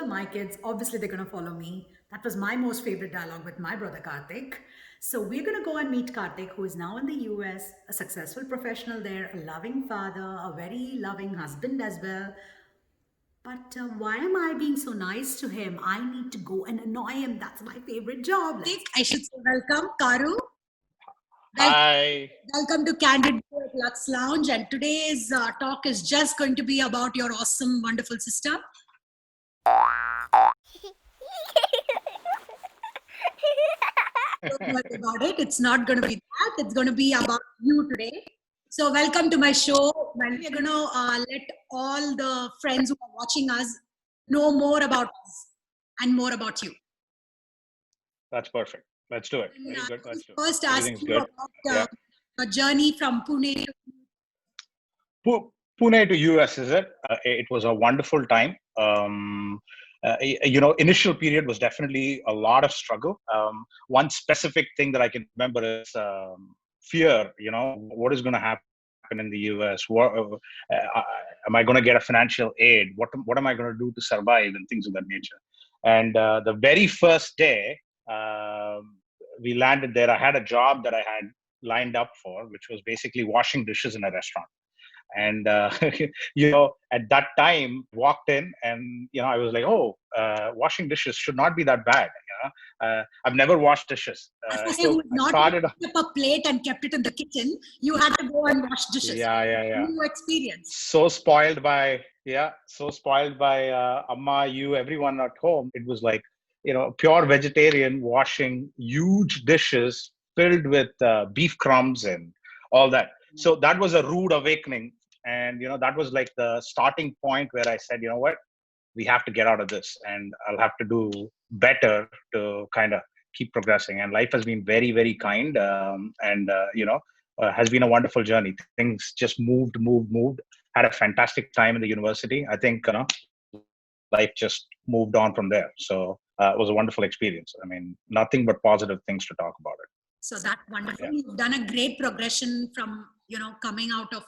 tell my kids, obviously they're going to follow me. That was my most favorite dialogue with my brother Karthik. So we're going to go and meet Karthik, who is now in the US, a successful professional there, a loving father, a very loving husband as well. But why am I being so nice to him? I need to go and annoy him. That's my favorite job. I should say welcome, Karu. Hi. Welcome to Candid at Lux Lounge. And today's talk is just going to be about your awesome, wonderful sister. Don't worry about it. It's not going to be that. It's going to be about you today. So welcome to my show. Well, we're going to let all the friends who are watching us know more about us and more about you. That's perfect. Let's do it. Very good. Let's do it. First, ask you about a journey from Pune to Pune to US, is it? It was a wonderful time. Initial period was definitely a lot of struggle. One specific thing that I can remember is fear. What is going to happen in the US? Am I going to get a financial aid? What am I going to do to survive and things of that nature? And the very first day we landed there, I had a job that I had lined up for, which was basically washing dishes in a restaurant. And at that time, walked in, and I was like, washing dishes should not be that bad. I've never washed dishes. So not started up a plate and kept it in the kitchen. You had to go and wash dishes. Yeah. New experience. So spoiled by Amma, you, everyone at home. It was like, pure vegetarian washing huge dishes filled with beef crumbs and all that. So that was a rude awakening. And, that was like the starting point where I said, what, we have to get out of this, and I'll have to do better to kind of keep progressing. And life has been very, very kind. Has been a wonderful journey. Things just moved. Had a fantastic time in the university. I think, life just moved on from there. So it was a wonderful experience. I mean, nothing but positive things to talk about it. So that's wonderful. Yeah. You've done a great progression from, coming out of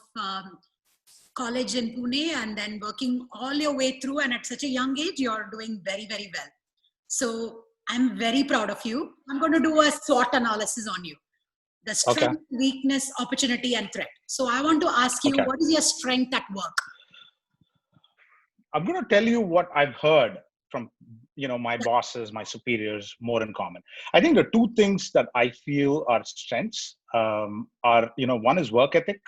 college in Pune and then working all your way through. And at such a young age, you're doing very, very well. So I'm very proud of you. I'm going to do a SWOT analysis on you. The strength, weakness, opportunity, and threat. So I want to ask you, what is your strength at work? I'm going to tell you what I've heard from, my bosses, my superiors, more in common. I think the two things that I feel are strengths are, one is work ethic.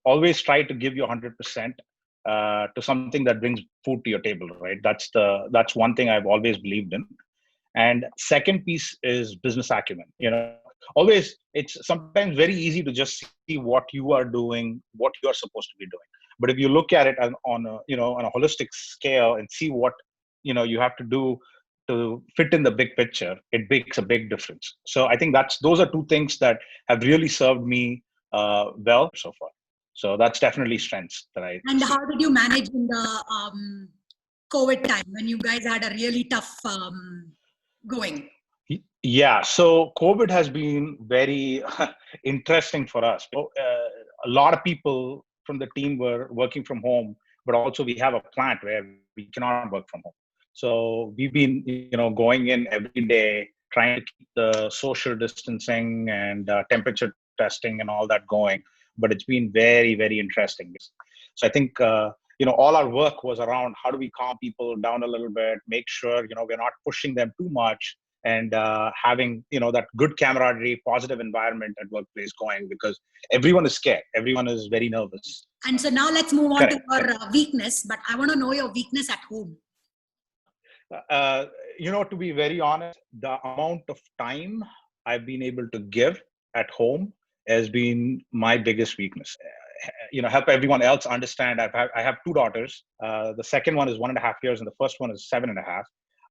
Always try to give you 100% to something that brings food to your table, right? That's one thing I've always believed in. And second piece is business acumen. Always, it's sometimes very easy to just see what you are doing, what you are supposed to be doing. But if you look at it on a holistic scale and see what you have to do to fit in the big picture, it makes a big difference. So I think those are two things that have really served me well so far. So that's definitely strengths that I. And how did you manage in the COVID time when you guys had a really tough going? Yeah, so COVID has been very interesting for us. A lot of people from the team were working from home, but also we have a plant where we cannot work from home. So we've been, going in every day, trying to keep the social distancing and temperature testing and all that going. But it's been very, very interesting. So I think, all our work was around how do we calm people down a little bit, make sure, we're not pushing them too much, and having, that good camaraderie, positive environment at workplace going, because everyone is scared. Everyone is very nervous. And so now let's move on to your weakness, but I want to know your weakness at home. To be very honest, the amount of time I've been able to give at home has been my biggest weakness. Help everyone else understand. I have two daughters. The second one is 1.5 years, and the first one is 7.5.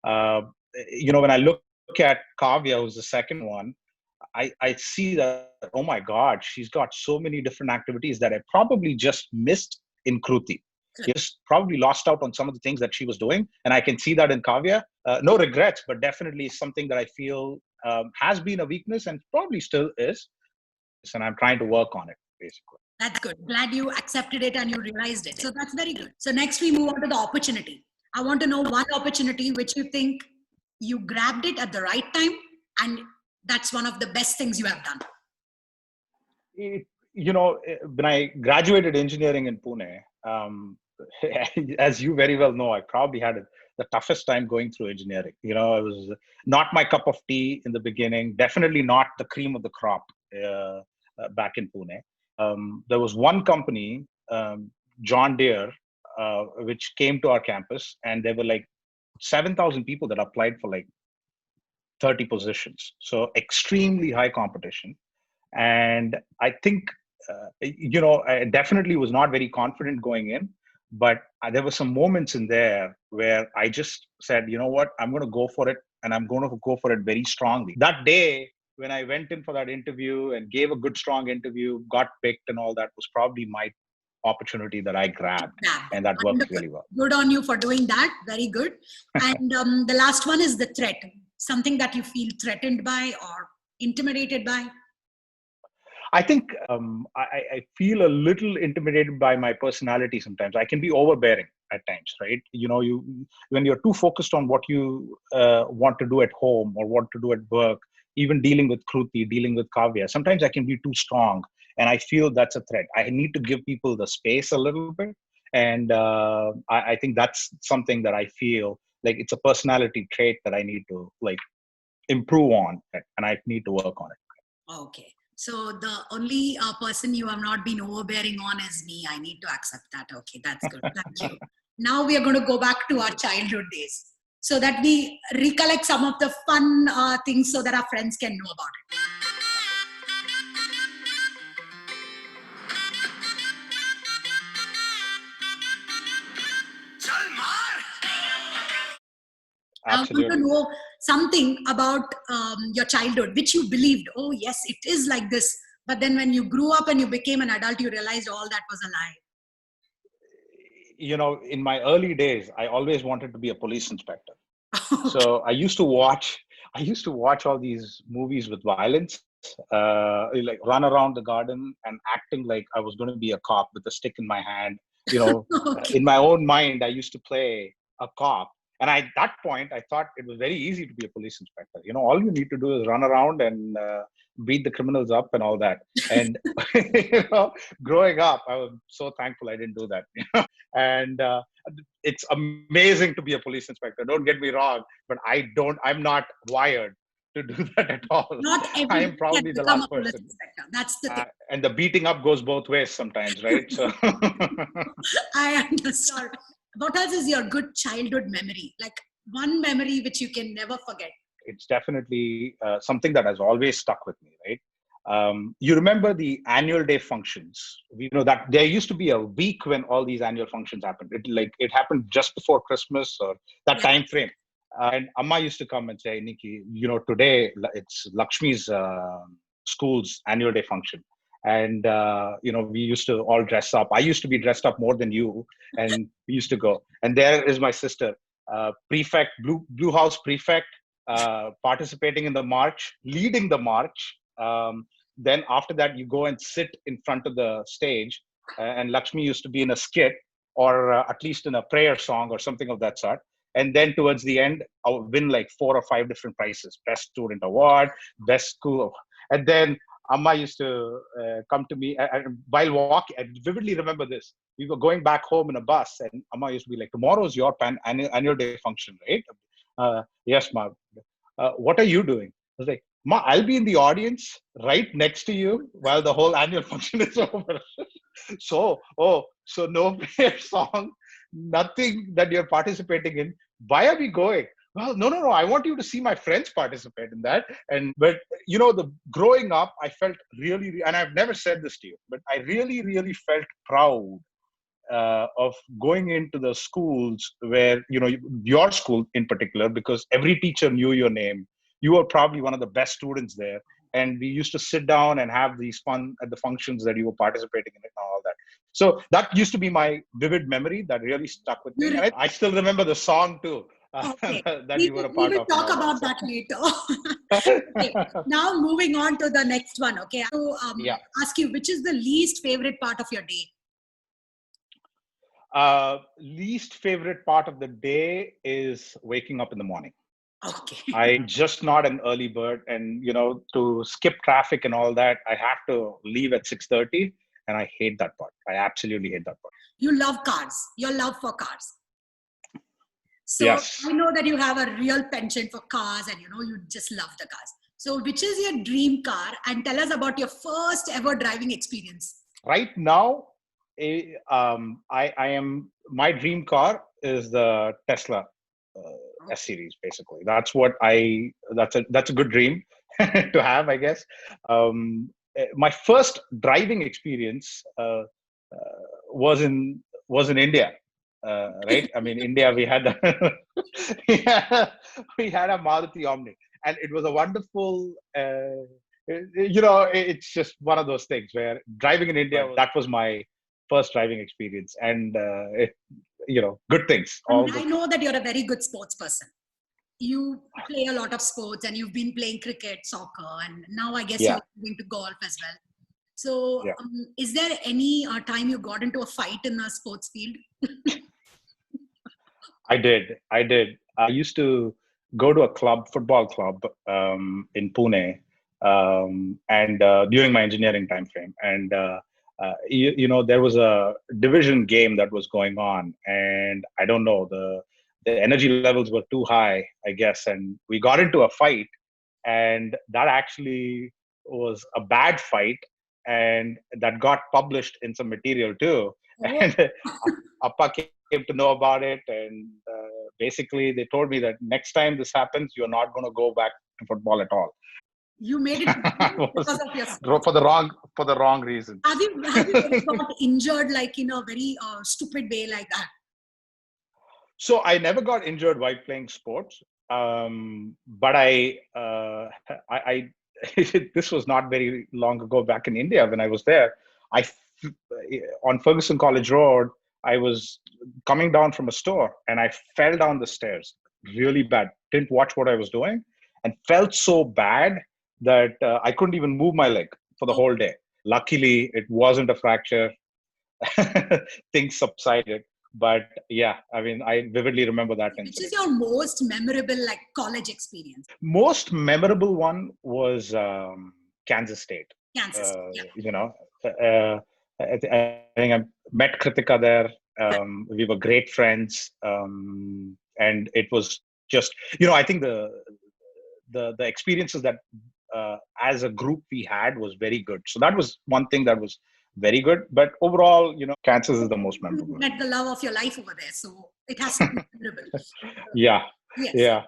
When I look at Kavya, who's the second one, I see that, oh my God, she's got so many different activities that I probably just missed in Kruti. Just probably lost out on some of the things that she was doing. And I can see that in Kavya. No regrets, but definitely something that I feel has been a weakness and probably still is. And I'm trying to work on it, basically. That's good. Glad you accepted it and you realized it. So that's very good. So next we move on to the opportunity. I want to know one opportunity which you think you grabbed it at the right time, and that's one of the best things you have done. When I graduated engineering in Pune, as you very well know, I probably had the toughest time going through engineering. It was not my cup of tea in the beginning, definitely not the cream of the crop back in Pune. There was one company, John Deere, which came to our campus, and there were like 7,000 people that applied for like 30 positions. So extremely high competition. And I think, I definitely was not very confident going in, but there were some moments in there where I just said, you know what, I'm going to go for it, and I'm going to go for it very strongly. That day, when I went in for that interview and gave a good, strong interview, got picked and all that, was probably my opportunity that I grabbed, and that worked really well. Good on you for doing that. Very good. And the last one is the threat. Something that you feel threatened by or intimidated by? I think I feel a little intimidated by my personality sometimes. I can be overbearing at times, right? When you're too focused on what you want to do at home or want to do at work, even dealing with Kruti, dealing with Kavya, sometimes I can be too strong, and I feel that's a threat. I need to give people the space a little bit, and I think that's something that I feel like it's a personality trait that I need to like improve on, and I need to work on it. Okay. So the only person you have not been overbearing on is me. I need to accept that. Okay, that's good. Thank you. Now we are going to go back to our childhood days so that we recollect some of the fun things so that our friends can know about it. Absolutely. I want to know something about your childhood, which you believed, oh, yes, it is like this. But then when you grew up and you became an adult, you realized all that was a lie. In my early days, I always wanted to be a police inspector. So I used to watch all these movies with violence, like run around the garden and acting like I was going to be a cop with a stick in my hand. Okay. In my own mind, I used to play a cop. And at that point, I thought it was very easy to be a police inspector. All you need to do is run around and beat the criminals up and all that. And growing up, I was so thankful I didn't do that. And it's amazing to be a police inspector. Don't get me wrong, but I'm not wired to do that at all. Not everyone I am probably the last person. That's the thing. And the beating up goes both ways sometimes, right? So I understand. What else is your good childhood memory? Like one memory which you can never forget? It's definitely something that has always stuck with me, right? You remember the annual day functions? That there used to be a week when all these annual functions happened. It happened just before Christmas or that time frame. And Amma used to come and say, Nikki, today it's Lakshmi's school's annual day function. And, we used to all dress up. I used to be dressed up more than you, and we used to go. And there is my sister, prefect, Blue House prefect, participating in the march, leading the march. Then after that, you go and sit in front of the stage. And Lakshmi used to be in a skit or at least in a prayer song or something of that sort. And then towards the end, I'll win like 4 or 5 different prizes: best student award, best school. And then Amma used to come to me while walking. I vividly remember this. We were going back home in a bus, and Amma used to be like, "Tomorrow's your annual day function, right?" Yes, Ma. What are you doing? I was like, Ma, I'll be in the audience right next to you while the whole annual function is over. So no prayer song, nothing that you're participating in. Why are we going? Well, no. I want you to see my friends participate in that. But the growing up, I felt really, and I've never said this to you, but I really, really felt proud of going into the schools where, your school in particular, because every teacher knew your name. You were probably one of the best students there. And we used to sit down and have these fun at the functions that you were participating in and all that. So that used to be my vivid memory that really stuck with me. And I still remember the song too. Okay. That you were a part of. We will talk about that later. Okay. Now moving on to the next one. Okay. So ask you, which is the least favorite part of your day? Least favorite part of the day is waking up in the morning. Okay. I'm just not an early bird, and to skip traffic and all that, I have to leave at 6:30, and I hate that part. I absolutely hate that part. You love cars, your love for cars. So I Yes. know that you have a real penchant for cars and you just love the cars. So which is your dream car? And tell us about your first ever driving experience. Right now, I am my dream car is the Tesla S series. Basically, that's a good dream to have, I guess. My first driving experience was in India. Right? I mean, India. We had we had a Maruti Omni, and it was a wonderful. It's just one of those things where driving in India, that was my first driving experience, and good things. And I know that you're a very good sports person. You play a lot of sports and you've been playing cricket, soccer, and now I guess Yeah. you're going to golf as well. So Yeah. Is there any time you got into a fight in a sports field? I did. I used to go to a football club in Pune, and during my engineering time frame, and there was a division game that was going on, and I don't know, the energy levels were too high, I guess, and we got into a fight, and that actually was a bad fight, and that got published in some material too. Oh. And Appa came to know about it, and basically they told me that next time this happens, you're not going to go back to football at all. You made it because of your sports. for the wrong reasons. Have you ever got injured like in a very stupid way like that? So I never got injured while playing sports, but I this was not very long ago back in India when I was there. On Ferguson College Road, I was coming down from a store and I fell down the stairs really bad. Didn't watch what I was doing and felt so bad that I couldn't even move my leg for the whole day. Luckily, it wasn't a fracture. Things subsided. But yeah, I mean, I vividly remember that incident. Which is your most memorable college experience? Most memorable one was Kansas State. Kansas, I think I met Kritika there. We were great friends, and it was just, I think the experiences that as a group we had was very good. So that was one thing that was very good. But overall, Kansas is the most memorable. You met the love of your life over there, so it has to be memorable. Yeah. Yes. Yeah.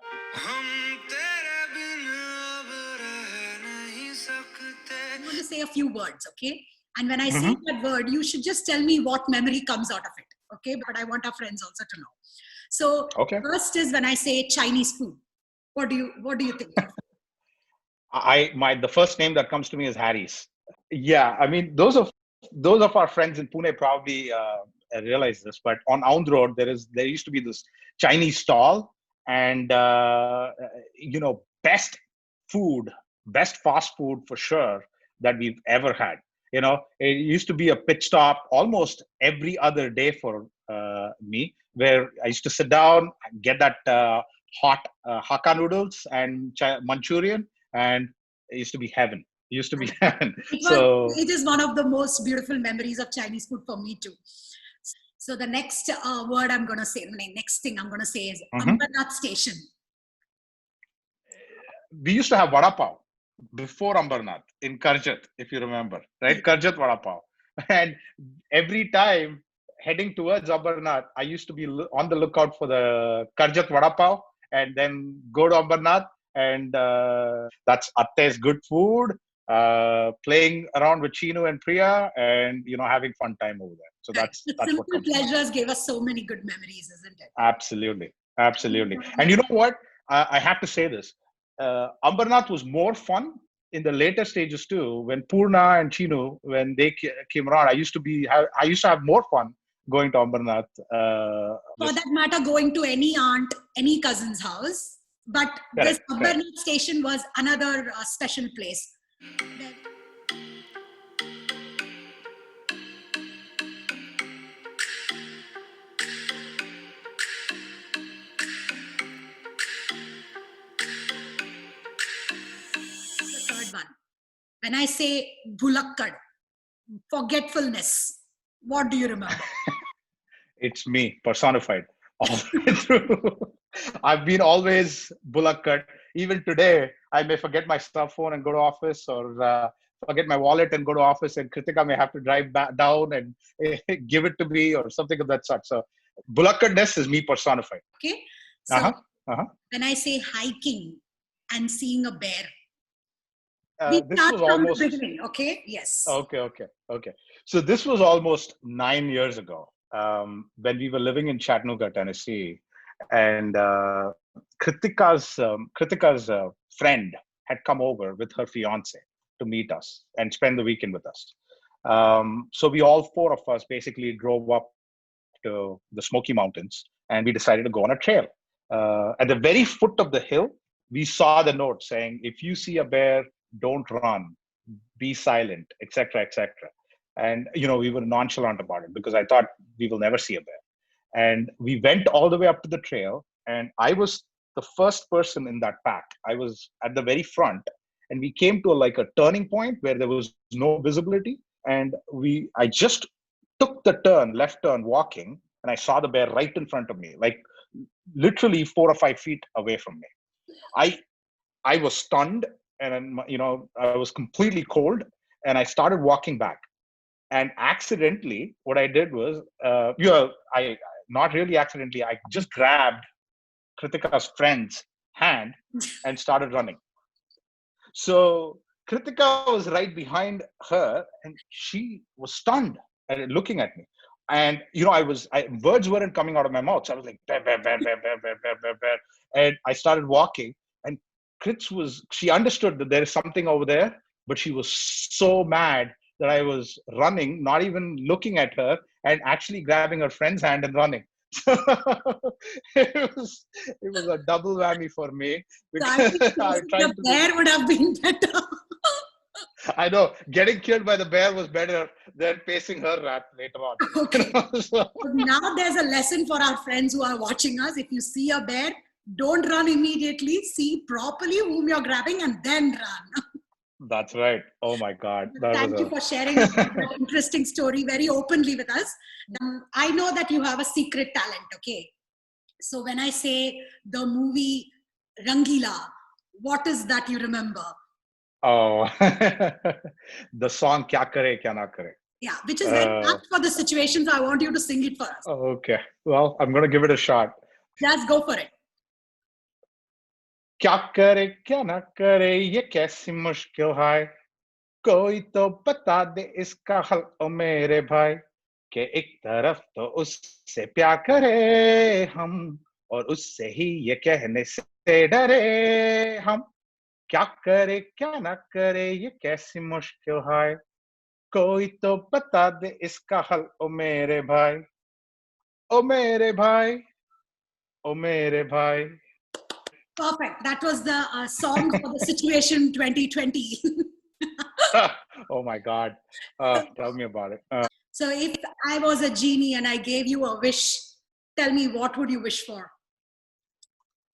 I'm going to say a few words, okay? And when I say that word, you should just tell me what memory comes out of it, okay? But I want our friends also to know. So First is when I say Chinese food. What do you think? The first name that comes to me is Harry's. Yeah, I mean, those of our friends in Pune probably realize this, but on Aund Road there used to be this Chinese stall, and best fast food for sure that we've ever had. It used to be a pit stop almost every other day for me, where I used to sit down, get that hot Hakka noodles and Manchurian, and it used to be heaven. It is one of the most beautiful memories of Chinese food for me too. So the next word I'm going to say, the next thing I'm going to say is Ambernath Station. We used to have vada pav before Ambernath in Karjat, if you remember, right? Karjat vada pav. And every time heading towards Ambernath, I used to be on the lookout for the Karjat vada pav and then go to Ambernath. And that's Atte's good food, playing around with Chinu and Priya, and having fun time over there. So that's simple what pleasures gave us so many good memories, isn't it? Absolutely. And you know what? I have to say this. Ambernath was more fun in the later stages too. When Purna and Chinu, when they came around, I used to have more fun going to Ambernath. For that matter, going to any aunt, any cousin's house. But this Ambernath Station was another special place. When I say bulakkad, forgetfulness, what do you remember? It's me personified all the way through. I've been always bullock. Even today, I may forget my cell phone and go to office, or forget my wallet and go to office, and Kritika may have to drive back down and give it to me or something of that sort. So, bullockness is me personified. Okay. So Uh-huh. Uh-huh. when I say hiking and seeing a bear, This start was from the almost beginning. Okay. Yes. okay. So this was almost 9 years ago, when we were living in Chattanooga, Tennessee, and Kritika's friend had come over with her fiance to meet us and spend the weekend with us. So we all four of us basically drove up to the Smoky Mountains, and we decided to go on a trail. At the very foot of the hill, we saw the note saying, "If you see a bear, don't run, be silent," etc., etc. And we were nonchalant about it because I thought we will never see a bear. And we went all the way up to the trail, and I was the first person in that pack. I was at the very front, and we came to like a turning point where there was no visibility, and I just took the left turn walking, and I saw the bear right in front of me, like literally 4 or 5 feet away from me. I was stunned, and I was completely cold, and I started walking back. And accidentally, what I did was, I not really accidentally, I just grabbed Kritika's friend's hand and started running. So Kritika was right behind her, and she was stunned and looking at me. And words weren't coming out of my mouth. So I was like, bear, bear, bear, bear, bear, bear, bear, bear, bear. And I started walking. And she understood that there is something over there, but she was so mad that I was running, not even looking at her, and actually grabbing her friend's hand and running. it was a double whammy for me, So I think because I tried the to bear would have been better. I know getting killed by the bear was better than facing her rat later on. Okay. So, Now there's a lesson for our friends who are watching us. If you see a bear, don't run immediately. See properly whom you're grabbing and then run. that's right. Oh my God, that was Thank you for sharing that interesting story very openly with us. I know that you have a secret talent, okay? So when I say the movie Rangila, what is that you remember? oh the song "Kya Kare Kya Na Kare." Yeah, which is very apt for the situation. So I want you to sing it for us. Okay, well, I'm gonna give it a shot. Just go for it. क्या करे क्या ना करे ये कैसी मुश्किल है, कोई तो बता दे इसका हल ओ मेरे भाई, कि एक तरफ तो उससे प्यार करे हम, और उससे ही ये कहने से डरे हम, क्या करे क्या ना करे ये कैसी मुश्किल है, कोई तो बता दे इसका हल ओ मेरे भाई, ओ मेरे भाई, ओ मेरे भाई. Perfect. That was the song for the situation 2020. Oh my God. Tell me about it. So if I was a genie and I gave you a wish, tell me what would you wish for?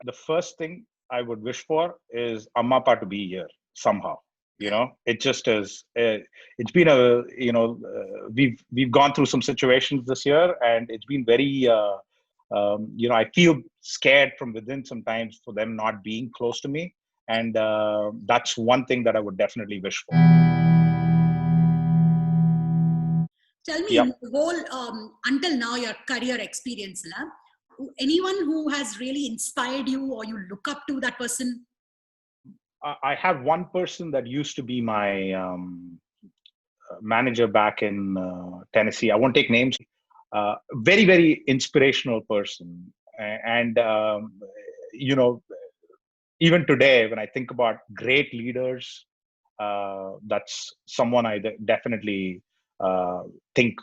The first thing I would wish for is Amma-pa to be here somehow. It just is. It's been we've gone through some situations this year, and it's been very. I feel scared from within sometimes for them not being close to me, and that's one thing that I would definitely wish for. Tell me, in the whole until now your career experience, anyone who has really inspired you or you look up to that person? I have one person that used to be my manager back in Tennessee. I won't take names. Very, very inspirational person. And, even today, when I think about great leaders, that's someone I definitely think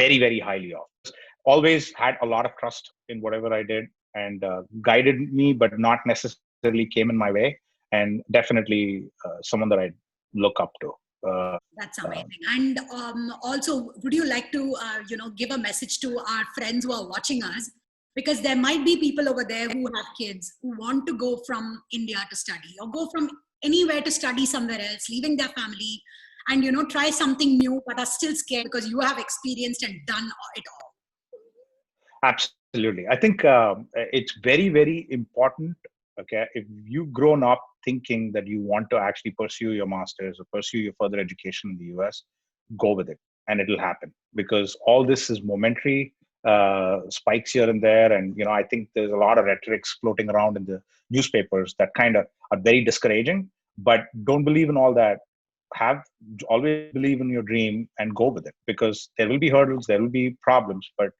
very, very highly of. Always had a lot of trust in whatever I did, and guided me, but not necessarily came in my way. And definitely someone that I look up to. That's amazing. And also, would you like to, give a message to our friends who are watching us? Because there might be people over there who have kids who want to go from India to study or go from anywhere to study somewhere else, leaving their family, and try something new, but are still scared because you have experienced and done it all? Absolutely. I think it's very, very important. Okay. If you've grown up thinking that you want to actually pursue your master's or pursue your further education in the US, go with it and it'll happen, because all this is momentary, spikes here and there. And, I think there's a lot of rhetorics floating around in the newspapers that kind of are very discouraging, but don't believe in all that. Have Always believe in your dream and go with it, because there will be hurdles, there will be problems, but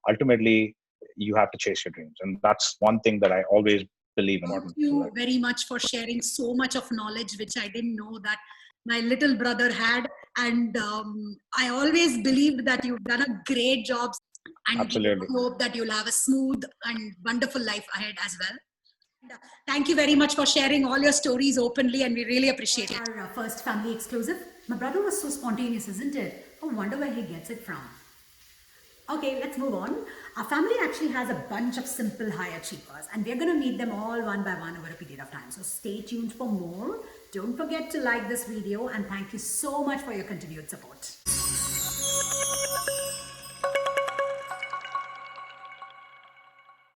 ultimately you have to chase your dreams, and that's one thing that I always believe in. Thank you very much for sharing so much of knowledge which I didn't know that my little brother had, and I always believed that you've done a great job, and Absolutely. we hope that you'll have a smooth and wonderful life ahead as well. Thank you very much for sharing all your stories openly, and we really appreciate it. Our first family exclusive. My brother was so spontaneous, isn't it? I wonder where he gets it from. Okay, let's move on. Our family actually has a bunch of simple high achievers, and we're going to meet them all one by one over a period of time. So stay tuned for more. Don't forget to like this video, and thank you so much for your continued support.